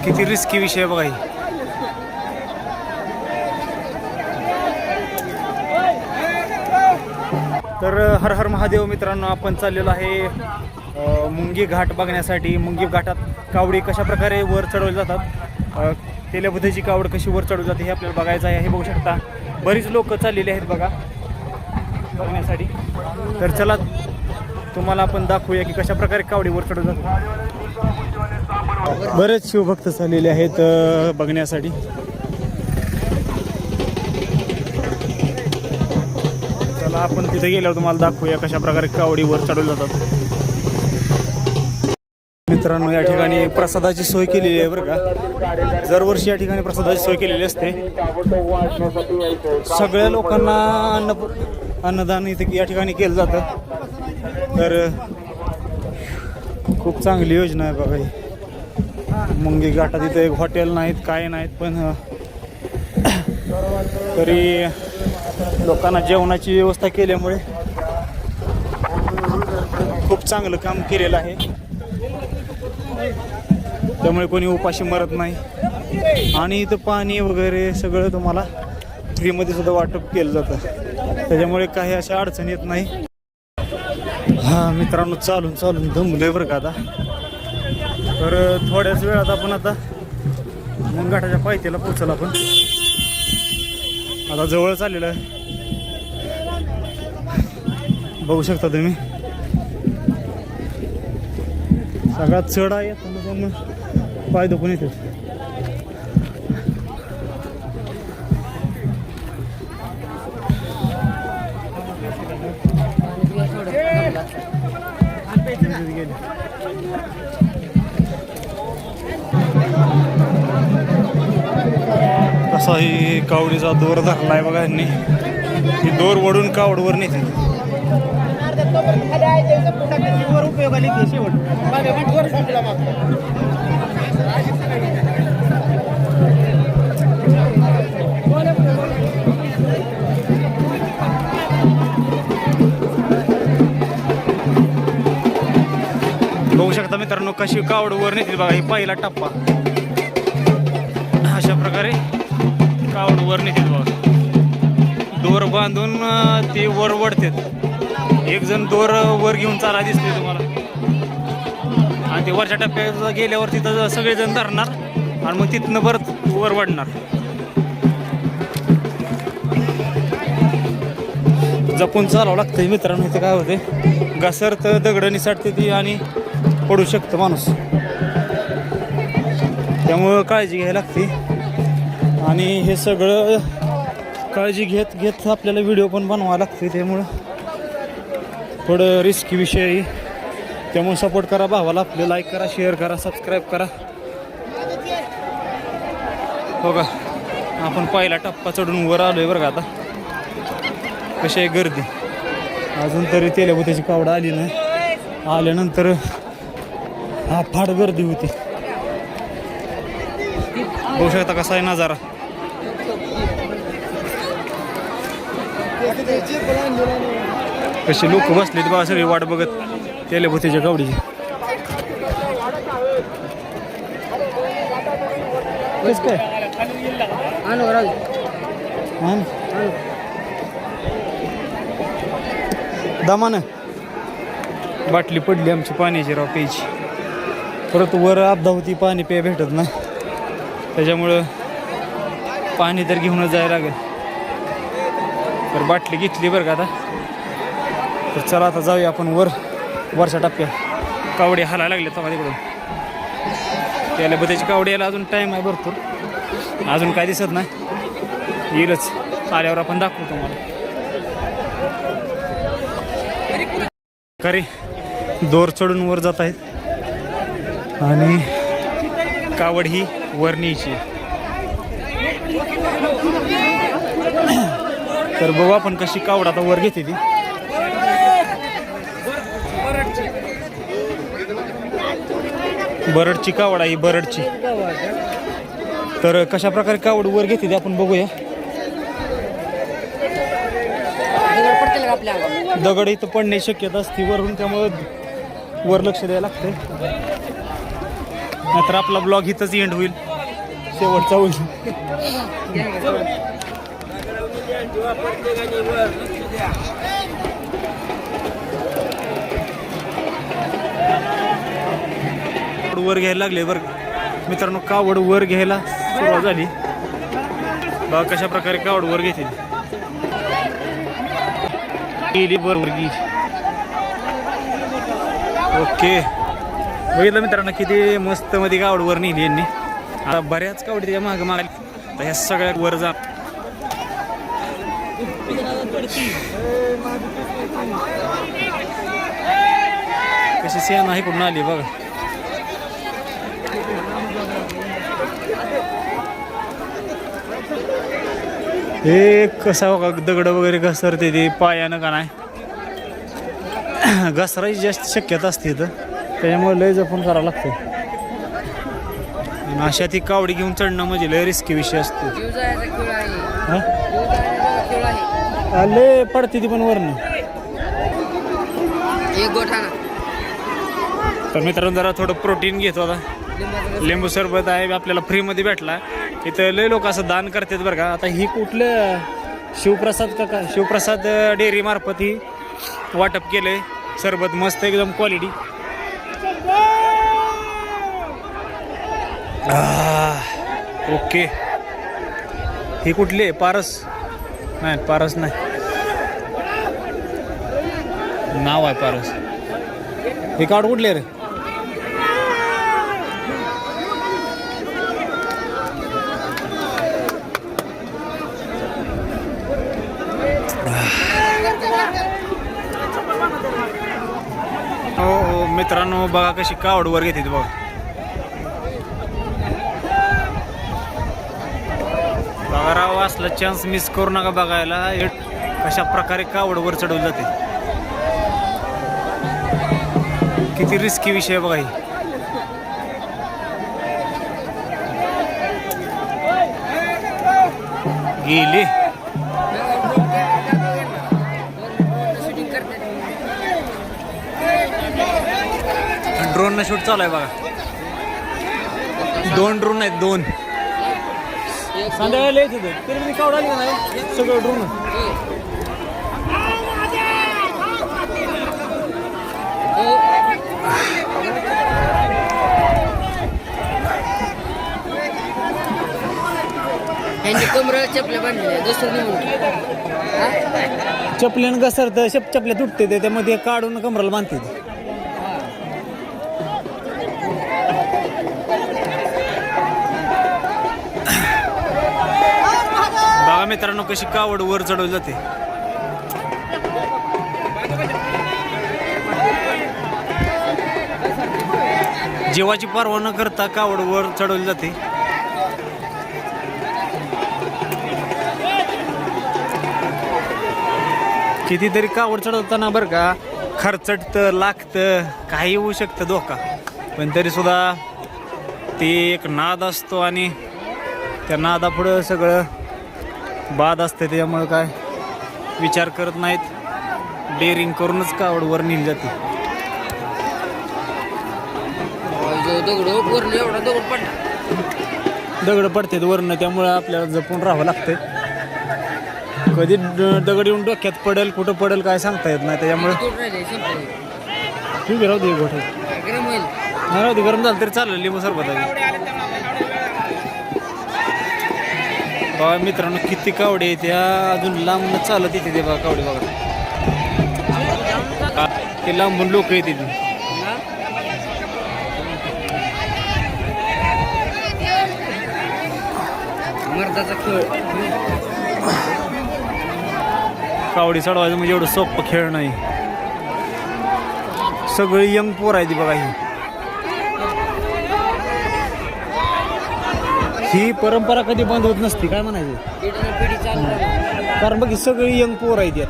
किती रिस्की विषय बघा ही. तर हर हर महादेव मित्रांनो, आपण चाललेलो आहे मुंगी घाट बघण्यासाठी. मुंगी घाटात कावडी कशा प्रकारे वर चढवली जातात, तेलबुद्धीची कावड कशी वर चढवली जाते हे आपल्याला बघायचं आहे. हे बघू शकता बरीच लोक चाललेली आहेत बघा बघण्यासाठी. तर चला तुम्हाला आपण दाखवूया की कशा प्रकारे कावडी वर चढवली जातात. बरेच शिवभक्त चाललेले आहेत बघण्यासाठी. चला आपण तिथे गेल्यावर तुम्हाला दाखवूया कशा प्रकारे कावडी वर चढवली जातात. मित्रांनो, या ठिकाणी प्रसादाची सोय केलेली आहे बरं का. दरवर्षी या ठिकाणी प्रसादाची सोय केलेली असते. सगळ्या लोकांना अन्नदान इथे या ठिकाणी केलं जातं. तर खूप चांगली योजना आहे बघा ही. मुंगी घाटात इथे एक हॉटेल नाहीत काय नाहीत, पण तरी लोकांना जेवणाची व्यवस्था केल्यामुळे खूप चांगलं काम केलेलं आहे. त्यामुळे कोणी उपाशी मरत नाही. आणि इथं पाणी वगैरे सगळं तुम्हाला फ्रीमध्ये सुद्धा वाटप केलं जातं. त्याच्यामुळे काही अशा अडचणी येत नाही. हां मित्रांनो, चालून चालून दमलोय बरं का आता. तर थोड्याच वेळात आपण आता मुंगाटाच्या पायथ्याला पोचल. आपण आता जवळ चाललेलं आहे, बघू शकता तुम्ही. सगळ्यात चढ आहे त्यामुळे पाय दुखून येते. असा ही कावडीचा दोर धरलाय बघा यांनी. ही दोर वडून कावडवर नेते. बघू शकता मित्रांनो कशी कावड वर नेते बघा. ही पहिला टप्पा अशा प्रकारे कावड वर नेते बघा. दोर बांधून ते वर वडतात. एक जण दोर वर घेऊन चाला दिसते तुम्हाला. आणि ते वरच्या टप्प्यात गेल्यावर तिथं सगळेजण धरणार आणि मग तिथनं परत वर वाढणार. जपून चालावं लागतंय मित्रांनो. इथे काय होते, घसरत दगड निसटते ती आणि पडू शकतं माणूस. त्यामुळं काळजी घ्यायला लागते. आणि हे सगळं काळजी घेत घेत आपल्याला व्हिडिओ पण बनवावा लागते. त्यामुळं थोडं रिस्की विषय आहे. त्यामुळे सपोर्ट करा भावाला आपले. लाईक करा, शेअर करा, सबस्क्राईब करा. हो का, आपण पहिला टप्पा चढून वर आलोय बरं का. आता कशी आहे गर्दी. अजून तरी तेलबुद्धीची कावड आली नाही. आल्यानंतर हा फार गर्दी होती. होऊ शकता कसा आहे नजारा. कशी लोक बसलेत बघा सगळी वाट बघत तेलबुद्धीच्या कावडीची. कसं काय दमानं बाटली पडली आमची पाण्याची राव प्यायची. परत वर आपदा होती, पाणी प्याय भेटत नाही. त्याच्यामुळं पाणी तर घेऊनच जायला लागेल. तर बाटली घेतली बरं का आता. तर चला आता जाऊया आपण वरच्या टप्प्यात. कावडी हालायला लागले तेव्हा तिकडून. त्याला बद्याची कावडी यायला अजून टाईम आहे भरपूर. अजून काय दिसत नाही, येईलच. आल्यावर आपण दाखवू तुम्हाला. खरी दोर चढून वर जात आहेत आणि कावड ही वर न्यायची. तर बघू आपण कशी कावड आता वर घेते ती. बरडची कावड आहे, बरडची. तर कशा प्रकारे कावड वर घेते ती आपण बघूया. दगड इथं पडण्याची शक्यता असते वरून, त्यामुळे वर लक्ष द्यायला लागते. नाहीतर आपला ब्लॉग इथंच एंड होईल, शेवटचा होईल. वर घ्यायला लागले बरं मित्रांनो. कावड वर घ्यायला सुरुवात झाली बघा कशा प्रकारे कावड वर घेतील. गेली बरोबर गेली. ओके बघितलं मित्रांनो किती मस्त मध्ये कावड वर नेली यांनी. आता बऱ्याच कावडी त्याच्या मागे मागायला तर ह्या सगळ्या वर जा. कशी सेना आहे कुठून आली बघा. हे कसा बघा दगड वगैरे घसरते ते पायानं का नाही घसरायची जास्त शक्यता असते इथं, त्याच्यामुळे लय जपून करावं लागतं. अशा ती कावडी घेऊन चढणं म्हणजे लय रिस्की विषय असतो. लय पडते ती पण वरनं. तर मित्रांनो जरा थोडं प्रोटीन घेतो आता. लिंबू सरबत आहे आपल्याला फ्रीमध्ये भेटला. इथं लय लोक असं दान करतात बरं का. आता ही कुठलं शिवप्रसाद का शिवप्रसाद डेअरी मार्फत ही वाटप केलंय सरबत. मस्त एकदम क्वालिटी. ओके ही कुठली आहे? पारस नाही, पारस नाही, नाव आहे पारस. हे कावड कुठले रे? हो मित्रांनो बघा कशी कावड वर घेते बघा. बघा राव असला चान्स मिस करू नका बघायला. कशा प्रकारे कावड वर चढवली जाते. किती रिस्की विषय बघा ही. गेली ड्रोन न शूट चालू आहे बघा. 2 ड्रोन आहेत, 2 संध्याकाळी येत होते तरी मी कावड आली नाही सगळं ड्रोन. चपल्यानं घसरतं, चपल्या तुटते त्यामध्ये काढून कमराला बांधते. बघा मित्रांनो कशी कावड वर चढवली जाते. जीवाची पर्वा न करता कावड वर चढवली जाते. कितीतरी कावड चढवताना बरं का खर्चटतं, लागतं, काही होऊ शकतं धोका, पण तरी सुद्धा ते एक नाद असतो आणि त्या नादापुढं सगळं बाद असते. त्याच्यामुळे काय विचार करत नाहीत, डेअरिंग करूनच कावड वर नेली जाते. दगड पडतात वरनं, त्यामुळे आपल्याला जपून राहावं लागतंय. कधी दगड येऊन डोक्यात पडेल, कुठं पडेल काय सांगता येत नाही. त्याच्यामुळे ठीक राहू दे गोठे नाही राहू दे. गरम झालं तरी चालेल. लिंबू सरबत आहे बघा मित्रांनो. किती कावडे आहेत त्या अजून लांब चालत येते ते बघा. कावडे बघा ते लांबून लोक येते ती. कावडी चढवायचं म्हणजे एवढं सोपं खेळ नाही. सगळी यंग पोर आहे ती बघा. ही परंपरा कधी बंद होत नसती काय म्हणायचं. कारण बघ सगळी यंग पोर आहे त्यात.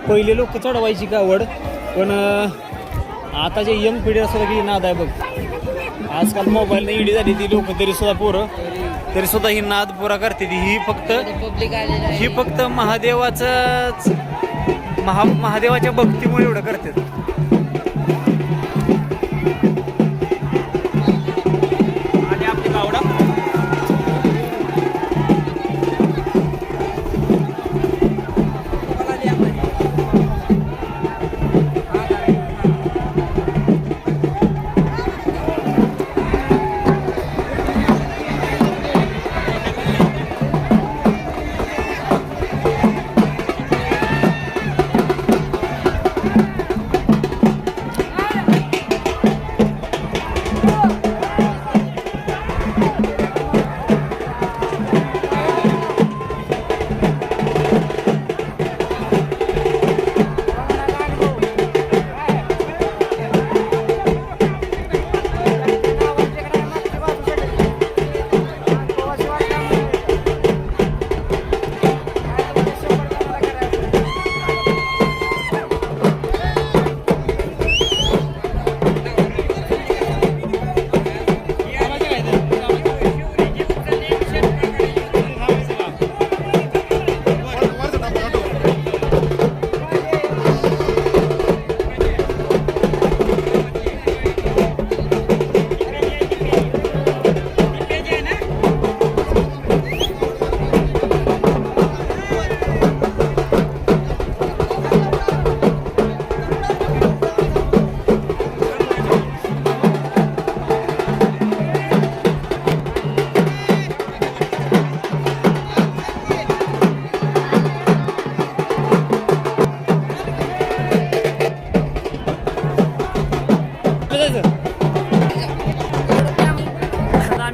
पहिले लोक चढवायची कावड, पण आताच्या यंग पिढी सुद्धा की नाद आहे बघ. आजकाल मोबाईलने इडी झाली ती लोक, तरी सुद्धा पोरं तरी सुद्धा ही नाद पुरा करते ती. ही फक्त महादेवाच महादेवाच्या भक्तीमुळे एवढं करतात.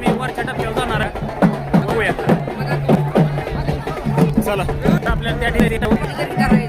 आम्ही वरच्या टप्प्यावर जाणार आहे. बघूया चला आपल्याला त्या ठिकाणी